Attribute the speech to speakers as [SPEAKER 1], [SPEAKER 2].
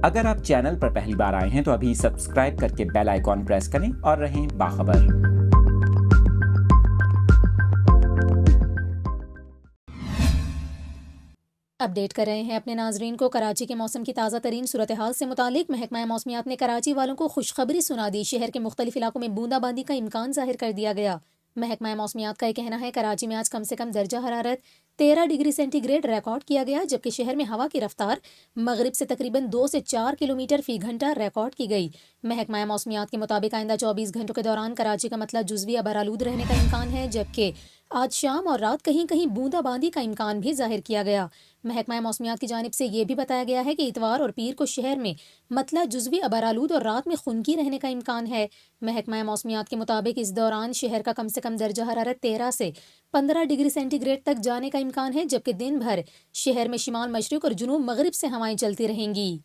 [SPEAKER 1] اگر آپ چینل پر پہلی بار آئے ہیں تو ابھی سبسکرائب کر کے بیل آئیکن پریس کریں اور رہیں باخبر۔
[SPEAKER 2] اپڈیٹ کر رہے ہیں اپنے ناظرین کو کراچی کے موسم کی تازہ ترین صورتحال سے متعلق۔ محکمہ موسمیات نے کراچی والوں کو خوشخبری سنا دی، شہر کے مختلف علاقوں میں بوندا باندی کا امکان ظاہر کر دیا گیا۔ محکمہ موسمیات کا یہ کہنا ہے کراچی میں آج کم سے کم درجہ حرارت 13 ڈگری سینٹی گریڈ ریکارڈ کیا گیا، جبکہ شہر میں ہوا کی رفتار مغرب سے تقریباً 2 سے 4 کلومیٹر فی گھنٹہ ریکارڈ کی گئی۔ محکمہ موسمیات کے مطابق آئندہ 24 گھنٹوں کے دوران کراچی کا مطلع جزوی ابرآلود رہنے کا امکان ہے، جبکہ آج شام اور رات کہیں کہیں بوندا باندی کا امکان بھی ظاہر کیا گیا۔ محکمہ موسمیات کی جانب سے یہ بھی بتایا گیا ہے کہ اتوار اور پیر کو شہر میں مطلع جزوی ابرآلود اور رات میں خنکی رہنے کا امکان ہے۔ محکمہ موسمیات کے مطابق اس دوران شہر کا کم سے کم درجہ حرارت 13 سے 15 ڈگری سینٹی گریڈ تک جانے کا امکان ہے، جبکہ دن بھر شہر میں شمال مشرق اور جنوب مغرب سے ہوائیں چلتی رہیں گی۔